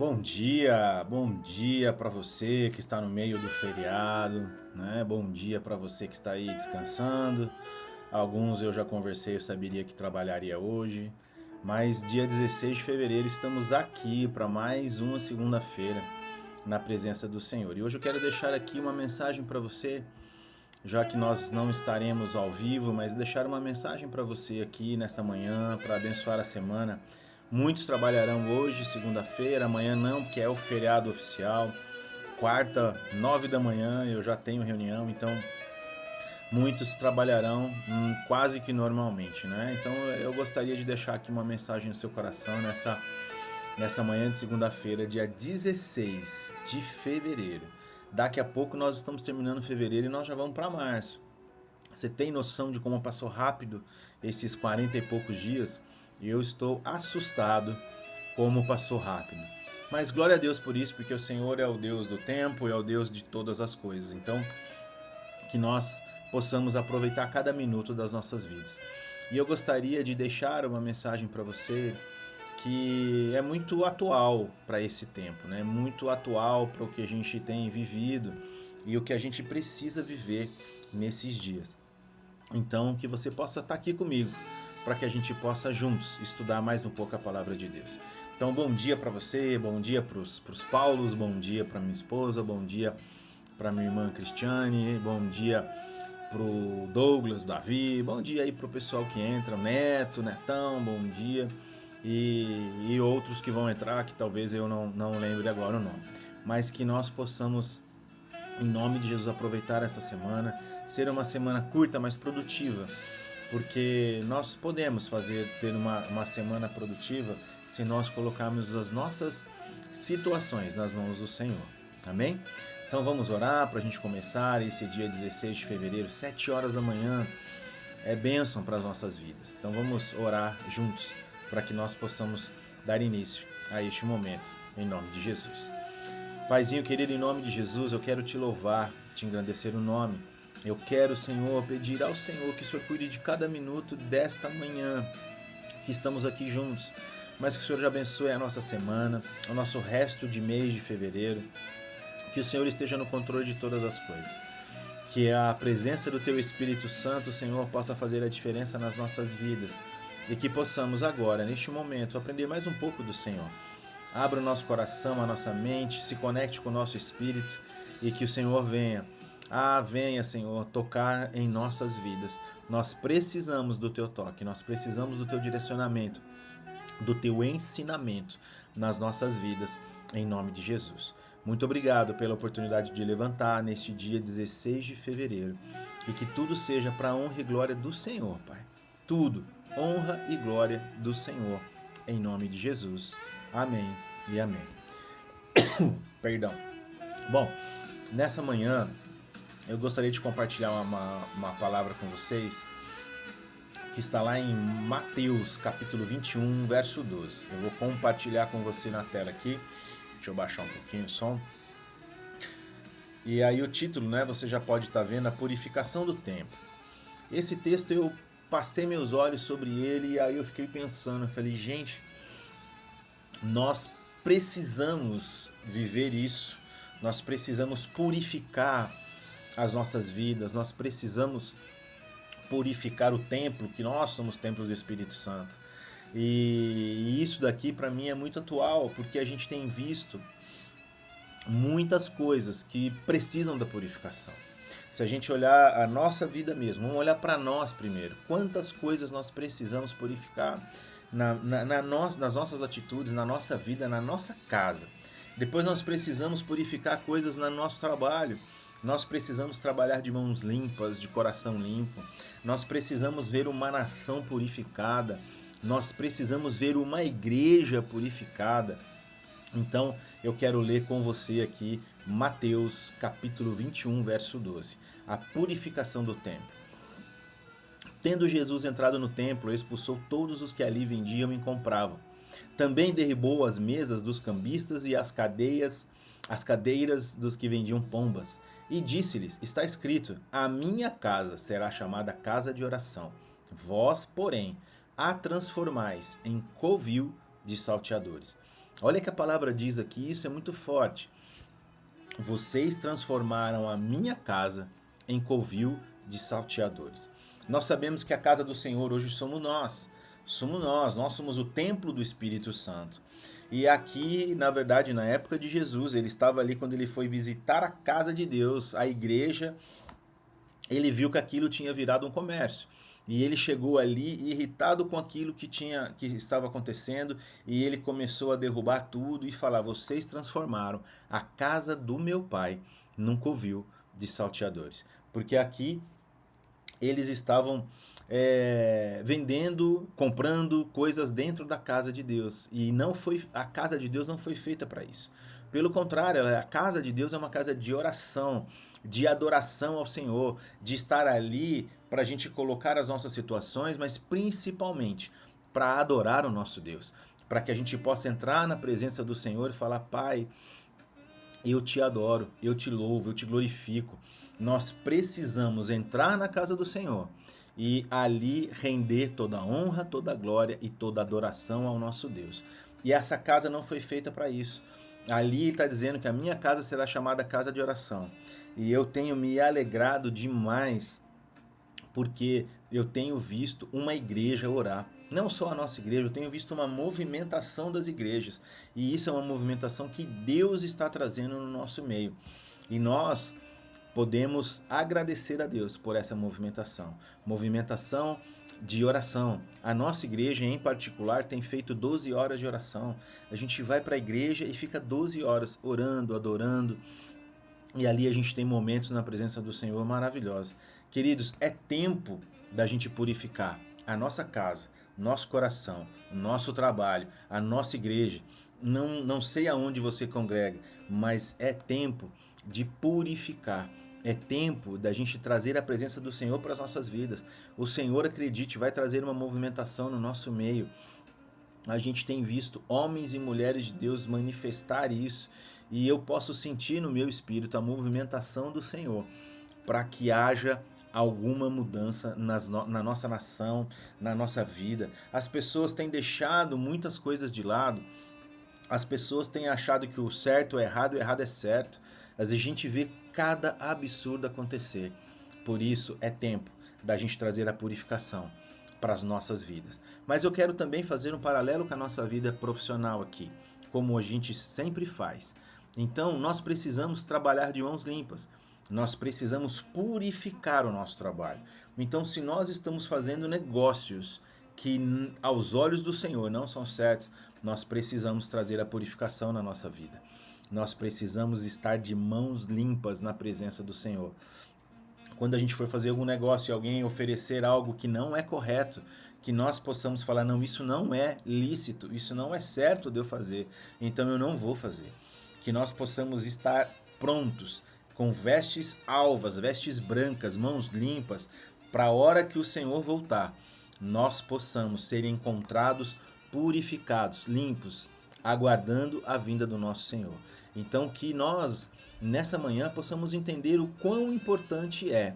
Bom dia para você que está no meio do feriado, né? Bom dia para você que está aí descansando. Alguns eu já conversei, eu saberia que trabalharia hoje, mas dia 16 de fevereiro estamos aqui para mais uma segunda-feira na presença do Senhor. E hoje eu quero deixar aqui uma mensagem para você, já que nós não estaremos ao vivo, mas deixar uma mensagem para você aqui nessa manhã para abençoar a semana. Muitos trabalharão hoje, segunda-feira, amanhã não, porque é o feriado oficial. Quarta, 9 da manhã, eu já tenho reunião, então muitos trabalharão quase que normalmente, né? Então eu gostaria de deixar aqui uma mensagem no seu coração nessa manhã de segunda-feira, dia 16 de fevereiro. Daqui a pouco nós estamos terminando fevereiro e nós já vamos para março. Você tem noção de como passou rápido esses 40 e poucos dias? E eu estou assustado como passou rápido. Mas glória a Deus por isso, porque o Senhor é o Deus do tempo e é o Deus de todas as coisas. Então, que nós possamos aproveitar cada minuto das nossas vidas. E eu gostaria de deixar uma mensagem para você que é muito atual para esse tempo, né? Muito atual para o que a gente tem vivido e o que a gente precisa viver nesses dias. Então, que você possa estar aqui comigo, para que a gente possa juntos estudar mais um pouco a palavra de Deus. Então, bom dia para você, bom dia para os Paulos, bom dia para minha esposa, bom dia para minha irmã Cristiane, bom dia pro Douglas, Davi, bom dia aí pro pessoal que entra, Neto, Netão, bom dia. E outros que vão entrar, que talvez eu não lembre agora o nome. Mas que nós possamos, em nome de Jesus, aproveitar essa semana, ser uma semana curta, mas produtiva, porque nós podemos ter uma semana produtiva se nós colocarmos as nossas situações nas mãos do Senhor. Amém? Então vamos orar para a gente começar esse dia 16 de fevereiro, 7 horas da manhã, é bênção para as nossas vidas. Então vamos orar juntos para que nós possamos dar início a este momento, em nome de Jesus. Paizinho querido, em nome de Jesus, eu quero te louvar, te engrandecer o nome. Eu quero, Senhor, pedir ao Senhor que o Senhor cuide de cada minuto desta manhã que estamos aqui juntos, mas que o Senhor já abençoe a nossa semana, o nosso resto de mês de fevereiro, que o Senhor esteja no controle de todas as coisas, que a presença do Teu Espírito Santo, Senhor, possa fazer a diferença nas nossas vidas e que possamos agora, neste momento, aprender mais um pouco do Senhor. Abra o nosso coração, a nossa mente, se conecte com o nosso espírito e que o Senhor venha. Venha, Senhor, tocar em nossas vidas. Nós precisamos do Teu toque, nós precisamos do Teu direcionamento, do Teu ensinamento nas nossas vidas, em nome de Jesus. Muito obrigado pela oportunidade de levantar neste dia 16 de fevereiro e que tudo seja para a honra e glória do Senhor, Pai. Tudo, honra e glória do Senhor, em nome de Jesus. Amém e amém. Perdão. Bom, nessa manhã eu gostaria de compartilhar uma palavra com vocês que está lá em Mateus, capítulo 21, verso 12. Eu vou compartilhar com você na tela aqui. Deixa eu baixar um pouquinho o som. E aí o título, né, você já pode estar vendo, a purificação do templo. Esse texto eu passei meus olhos sobre ele e aí eu fiquei pensando, eu falei, gente, nós precisamos viver isso, nós precisamos purificar as nossas vidas, nós precisamos purificar o templo, que nós somos templos do Espírito Santo. E isso daqui para mim é muito atual, porque a gente tem visto muitas coisas que precisam da purificação. Se a gente olhar a nossa vida mesmo, vamos olhar para nós primeiro. Quantas coisas nós precisamos purificar nas nossas atitudes, na nossa vida, na nossa casa. Depois nós precisamos purificar coisas no nosso trabalho. Nós precisamos trabalhar de mãos limpas, de coração limpo. Nós precisamos ver uma nação purificada. Nós precisamos ver uma igreja purificada. Então, eu quero ler com você aqui Mateus, capítulo 21, verso 12. A purificação do templo. Tendo Jesus entrado no templo, expulsou todos os que ali vendiam e compravam. Também derribou as mesas dos cambistas e as cadeiras dos que vendiam pombas. E disse-lhes, está escrito, a minha casa será chamada casa de oração. Vós, porém, a transformais em covil de salteadores. Olha que a palavra diz aqui, isso é muito forte. Vocês transformaram a minha casa em covil de salteadores. Nós sabemos que a casa do Senhor hoje somos nós. Nós somos o templo do Espírito Santo. E aqui, na verdade, na época de Jesus, ele estava ali quando ele foi visitar a casa de Deus, a igreja, ele viu que aquilo tinha virado um comércio. E ele chegou ali irritado com aquilo que estava acontecendo, e ele começou a derrubar tudo e falar: vocês transformaram a casa do meu pai num covil de salteadores. Porque aqui eles estavam vendendo, comprando coisas dentro da casa de Deus. E não foi, a casa de Deus não foi feita para isso. Pelo contrário, a casa de Deus é uma casa de oração, de adoração ao Senhor, de estar ali para a gente colocar as nossas situações, mas principalmente para adorar o nosso Deus. Para que a gente possa entrar na presença do Senhor e falar: Pai, eu te adoro, eu te louvo, eu te glorifico. Nós precisamos entrar na casa do Senhor e ali render toda a honra, toda a glória e toda a adoração ao nosso Deus. E essa casa não foi feita para isso. Ali está dizendo que a minha casa será chamada casa de oração. E eu tenho me alegrado demais porque eu tenho visto uma igreja orar. Não só a nossa igreja, eu tenho visto uma movimentação das igrejas. E isso é uma movimentação que Deus está trazendo no nosso meio. E nós podemos agradecer a Deus por essa movimentação. Movimentação de oração. A nossa igreja, em particular, tem feito 12 horas de oração. A gente vai para a igreja e fica 12 horas orando, adorando. E ali a gente tem momentos na presença do Senhor maravilhosos. Queridos, é tempo da gente purificar a nossa casa, nosso coração, nosso trabalho, a nossa igreja. Não sei aonde você congrega, mas é tempo de purificar. É tempo da gente trazer a presença do Senhor para as nossas vidas. O Senhor, acredite, vai trazer uma movimentação no nosso meio. A gente tem visto homens e mulheres de Deus manifestar isso. E eu posso sentir no meu espírito a movimentação do Senhor para que haja alguma mudança na nossa nação, na nossa vida. As pessoas têm deixado muitas coisas de lado. As pessoas têm achado que o certo é errado e o errado é certo. Às vezes a gente vê cada absurdo acontecer. Por isso é tempo da gente trazer a purificação para as nossas vidas. Mas eu quero também fazer um paralelo com a nossa vida profissional aqui, como a gente sempre faz. Então nós precisamos trabalhar de mãos limpas. Nós precisamos purificar o nosso trabalho. Então, se nós estamos fazendo negócios que aos olhos do Senhor não são certos, nós precisamos trazer a purificação na nossa vida. Nós precisamos estar de mãos limpas na presença do Senhor. Quando a gente for fazer algum negócio e alguém oferecer algo que não é correto, que nós possamos falar: não, isso não é lícito, isso não é certo de eu fazer, então eu não vou fazer. Que nós possamos estar prontos, com vestes alvas, vestes brancas, mãos limpas, para a hora que o Senhor voltar, nós possamos ser encontrados purificados, limpos, aguardando a vinda do nosso Senhor. Então que nós, nessa manhã, possamos entender o quão importante é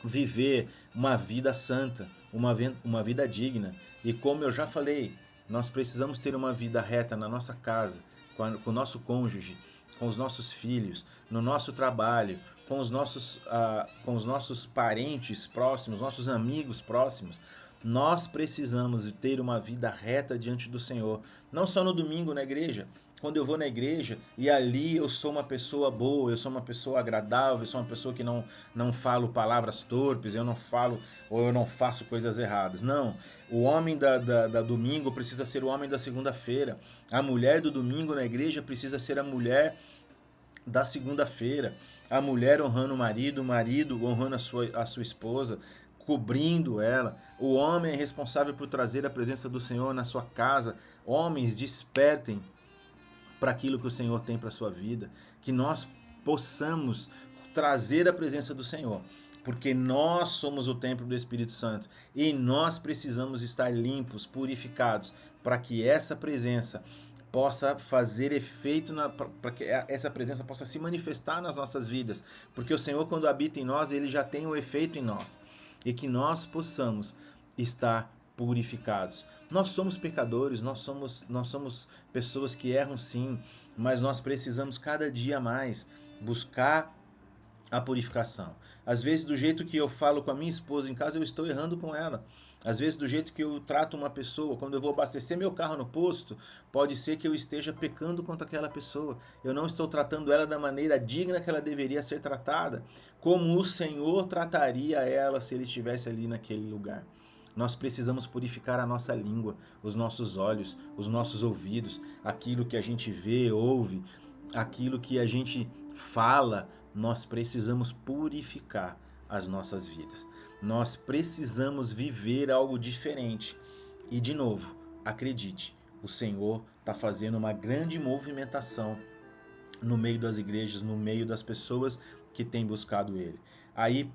viver uma vida santa, uma vida digna. E como eu já falei, nós precisamos ter uma vida reta na nossa casa, com o nosso cônjuge, com os nossos filhos, no nosso trabalho, com os nossos parentes próximos, nossos amigos próximos. Nós precisamos ter uma vida reta diante do Senhor. Não só no domingo na igreja. Quando eu vou na igreja e ali eu sou uma pessoa boa, eu sou uma pessoa agradável, eu sou uma pessoa que não falo palavras torpes, eu não falo ou eu não faço coisas erradas. Não, o homem da domingo precisa ser o homem da segunda-feira. A mulher do domingo na igreja precisa ser a mulher da segunda-feira. A mulher honrando o marido honrando a sua esposa, cobrindo ela. O homem é responsável por trazer a presença do Senhor na sua casa. Homens, despertem para aquilo que o Senhor tem para a sua vida, que nós possamos trazer a presença do Senhor, porque nós somos o templo do Espírito Santo e nós precisamos estar limpos, purificados, para que essa presença possa fazer efeito, para que essa presença possa se manifestar nas nossas vidas, porque o Senhor, quando habita em nós, ele já tem o efeito em nós, e que nós possamos estar purificados. Nós somos pecadores, nós somos pessoas que erram sim, mas nós precisamos cada dia mais buscar a purificação. Às vezes, do jeito que eu falo com a minha esposa em casa, eu estou errando com ela. Às vezes, do jeito que eu trato uma pessoa, quando eu vou abastecer meu carro no posto, pode ser que eu esteja pecando contra aquela pessoa. Eu não estou tratando ela da maneira digna que ela deveria ser tratada, como o Senhor trataria ela se ele estivesse ali naquele lugar. Nós precisamos purificar a nossa língua, os nossos olhos, os nossos ouvidos, aquilo que a gente vê, ouve, aquilo que a gente fala. Nós precisamos purificar as nossas vidas. Nós precisamos viver algo diferente. E de novo, acredite, o Senhor está fazendo uma grande movimentação no meio das igrejas, no meio das pessoas que têm buscado Ele. Aí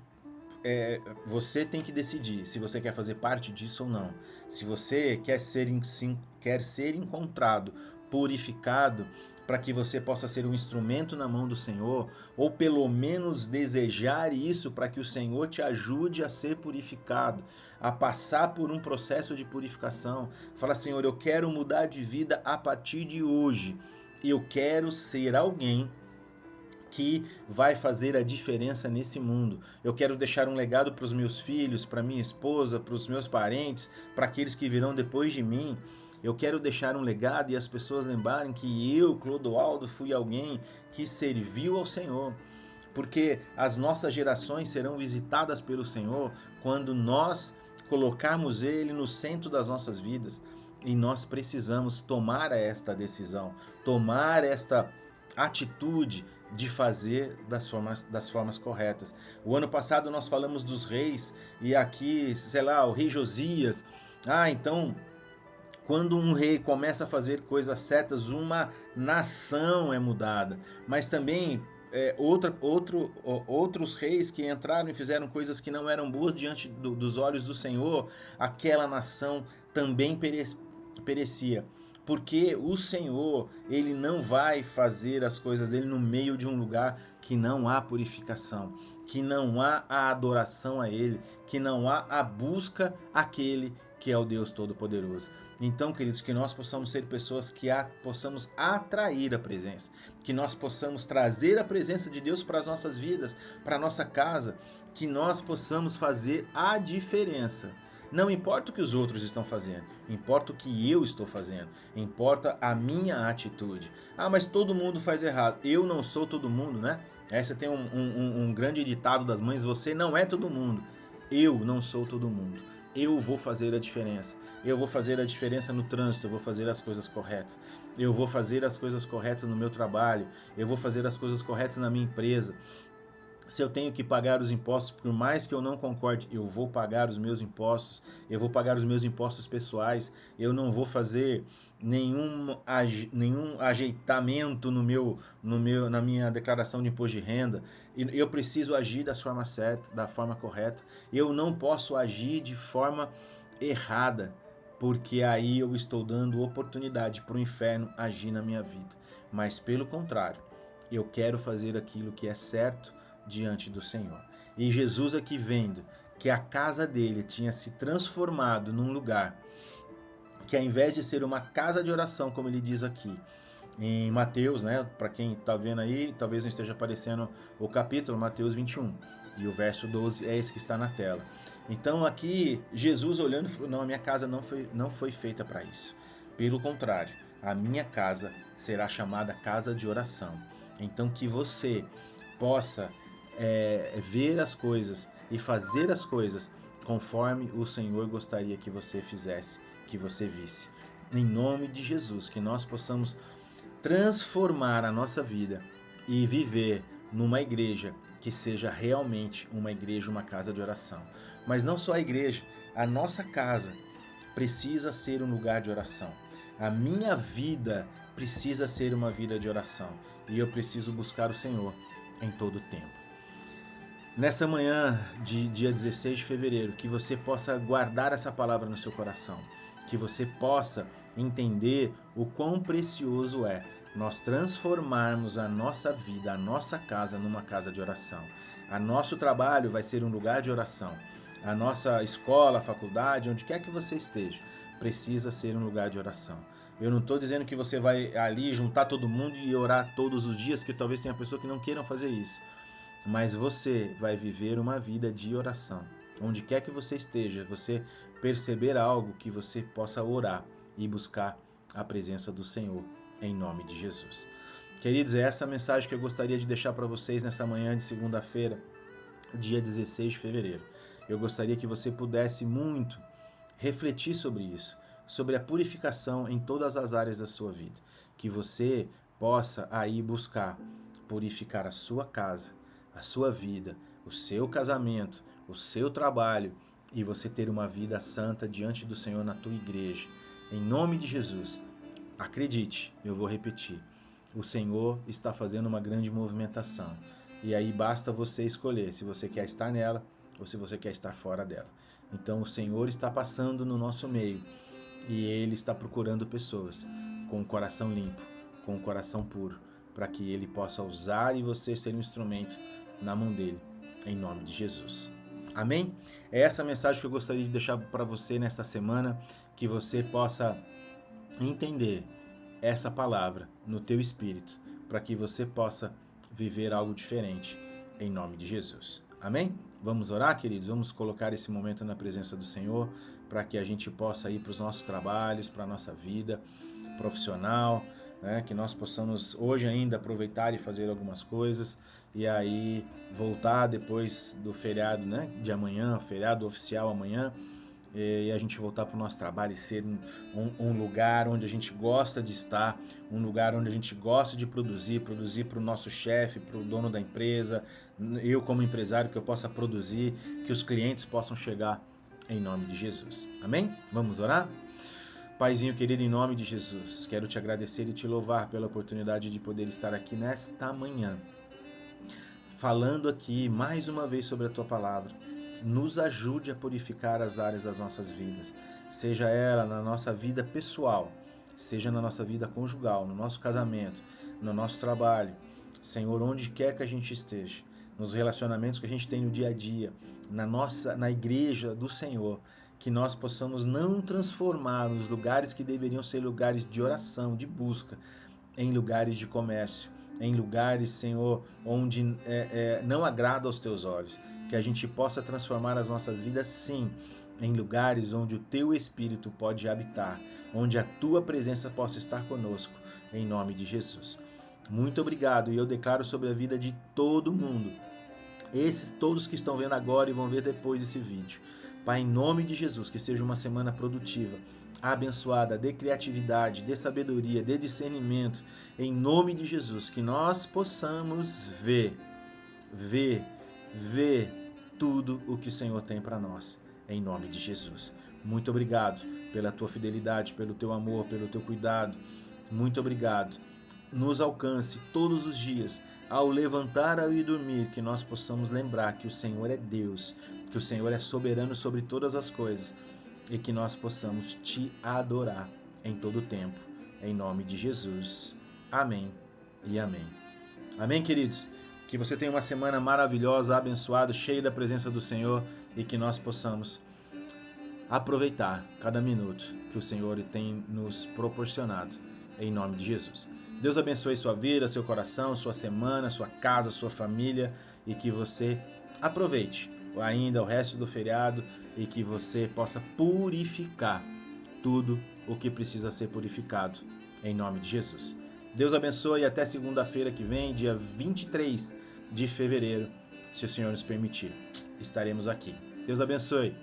você tem que decidir se você quer fazer parte disso ou não. Se você quer ser encontrado, purificado, para que você possa ser um instrumento na mão do Senhor, ou pelo menos desejar isso para que o Senhor te ajude a ser purificado, a passar por um processo de purificação. Fala, Senhor, eu quero mudar de vida a partir de hoje. Eu quero ser alguém que vai fazer a diferença nesse mundo. Eu quero deixar um legado para os meus filhos, para minha esposa, para os meus parentes, para aqueles que virão depois de mim. Eu quero deixar um legado e as pessoas lembrarem que eu, Clodoaldo, fui alguém que serviu ao Senhor. Porque as nossas gerações serão visitadas pelo Senhor quando nós colocarmos Ele no centro das nossas vidas. E nós precisamos tomar esta decisão, tomar esta atitude de fazer das formas corretas. O ano passado nós falamos dos reis e aqui, sei lá, o rei Josias. Então, quando um rei começa a fazer coisas certas, uma nação é mudada. Mas também outros reis que entraram e fizeram coisas que não eram boas diante dos olhos do Senhor, aquela nação também perecia. Porque o Senhor, Ele não vai fazer as coisas dele no meio de um lugar que não há purificação, que não há a adoração a Ele, que não há a busca àquele que é o Deus Todo-Poderoso. Então, queridos, que nós possamos ser pessoas que possamos atrair a presença, que nós possamos trazer a presença de Deus para as nossas vidas, para a nossa casa, que nós possamos fazer a diferença. Não importa o que os outros estão fazendo, importa o que eu estou fazendo, importa a minha atitude. Mas todo mundo faz errado. Eu não sou todo mundo, né? Essa tem um grande ditado das mães: você não é todo mundo. Eu não sou todo mundo. Eu vou fazer a diferença. Eu vou fazer a diferença no trânsito, eu vou fazer as coisas corretas. Eu vou fazer as coisas corretas no meu trabalho, eu vou fazer as coisas corretas na minha empresa. Se eu tenho que pagar os impostos, por mais que eu não concorde, eu vou pagar os meus impostos, eu vou pagar os meus impostos pessoais, eu não vou fazer nenhum ajeitamento na minha declaração de imposto de renda. Eu preciso agir da forma certa, da forma correta. Eu não posso agir de forma errada, porque aí eu estou dando oportunidade para o inferno agir na minha vida. Mas pelo contrário, eu quero fazer aquilo que é certo diante do Senhor. E Jesus, aqui vendo que a casa dele tinha se transformado num lugar que, ao invés de ser uma casa de oração, como ele diz aqui em Mateus, né? Para quem está vendo aí, talvez não esteja aparecendo o capítulo, Mateus 21, e o verso 12 é esse que está na tela. Então aqui Jesus olhando falou: não, a minha casa não foi feita para isso. Pelo contrário, a minha casa será chamada casa de oração. Então que você possa ver as coisas e fazer as coisas conforme o Senhor gostaria que você fizesse, que você visse. Em nome de Jesus, que nós possamos transformar a nossa vida e viver numa igreja que seja realmente uma igreja, uma casa de oração. Mas não só a igreja, a nossa casa precisa ser um lugar de oração. A minha vida precisa ser uma vida de oração. E eu preciso buscar o Senhor em todo o tempo. Nessa manhã de dia 16 de fevereiro, que você possa guardar essa palavra no seu coração, que você possa entender o quão precioso é nós transformarmos a nossa vida, a nossa casa, numa casa de oração. A nosso trabalho vai ser um lugar de oração. a nossa escola, a faculdade, onde quer que você esteja, precisa ser um lugar de oração. Eu não estou dizendo que você vai ali juntar todo mundo e orar todos os dias, que talvez tenha pessoas que não queiram fazer isso. Mas você vai viver uma vida de oração. Onde quer que você esteja, você perceber algo, que você possa orar e buscar a presença do Senhor, em nome de Jesus. Queridos, é essa mensagem que eu gostaria de deixar para vocês nessa manhã de segunda-feira, dia 16 de fevereiro. Eu gostaria que você pudesse muito refletir sobre isso, sobre a purificação em todas as áreas da sua vida. Que você possa aí buscar purificar a sua casa, a sua vida, o seu casamento, o seu trabalho e você ter uma vida santa diante do Senhor na tua igreja. Em nome de Jesus, acredite, eu vou repetir, o Senhor está fazendo uma grande movimentação. E aí basta você escolher se você quer estar nela ou se você quer estar fora dela. Então o Senhor está passando no nosso meio e Ele está procurando pessoas com o coração limpo, com o coração puro, para que Ele possa usar e você ser um instrumento na mão dEle, em nome de Jesus. Amém? É essa mensagem que eu gostaria de deixar para você nesta semana, que você possa entender essa palavra no teu espírito, para que você possa viver algo diferente, em nome de Jesus. Amém? Vamos orar, queridos? Vamos colocar esse momento na presença do Senhor, para que a gente possa ir para os nossos trabalhos, para a nossa vida profissional, né? Que nós possamos hoje ainda aproveitar e fazer algumas coisas, e aí voltar depois do feriado, né? De amanhã, feriado oficial amanhã, e a gente voltar para o nosso trabalho e ser um lugar onde a gente gosta de estar, um lugar onde a gente gosta de produzir para o nosso chefe, para o dono da empresa, eu como empresário que eu possa produzir, que os clientes possam chegar em nome de Jesus. Amém? Vamos orar? Paizinho querido, em nome de Jesus, quero te agradecer e te louvar pela oportunidade de poder estar aqui nesta manhã, falando aqui mais uma vez sobre a tua palavra. Nos ajude a purificar as áreas das nossas vidas, seja ela na nossa vida pessoal, seja na nossa vida conjugal, no nosso casamento, no nosso trabalho, Senhor, onde quer que a gente esteja, nos relacionamentos que a gente tem no dia a dia, na igreja do Senhor, que nós possamos não transformar os lugares que deveriam ser lugares de oração, de busca, em lugares de comércio, em lugares, Senhor, onde não agrada aos teus olhos. Que a gente possa transformar as nossas vidas, sim, em lugares onde o teu Espírito pode habitar, onde a tua presença possa estar conosco, em nome de Jesus. Muito obrigado, e eu declaro sobre a vida de todo mundo, esses todos que estão vendo agora e vão ver depois esse vídeo. Pai, em nome de Jesus, que seja uma semana produtiva, abençoada, dê criatividade, dê sabedoria, dê discernimento, em nome de Jesus, que nós possamos ver tudo o que o Senhor tem para nós, em nome de Jesus. Muito obrigado pela tua fidelidade, pelo teu amor, pelo teu cuidado. Muito obrigado. Nos alcance todos os dias, ao levantar, ao ir dormir, que nós possamos lembrar que o Senhor é Deus, que o Senhor é soberano sobre todas as coisas e que nós possamos te adorar em todo o tempo, em nome de Jesus. Amém e amém. Amém, queridos? Que você tenha uma semana maravilhosa, abençoada, cheia da presença do Senhor e que nós possamos aproveitar cada minuto que o Senhor tem nos proporcionado, em nome de Jesus. Deus abençoe sua vida, seu coração, sua semana, sua casa, sua família e que você aproveite ainda o resto do feriado e que você possa purificar tudo o que precisa ser purificado, em nome de Jesus. Deus abençoe e até segunda-feira que vem, dia 23 de fevereiro, se o Senhor nos permitir. Estaremos aqui. Deus abençoe.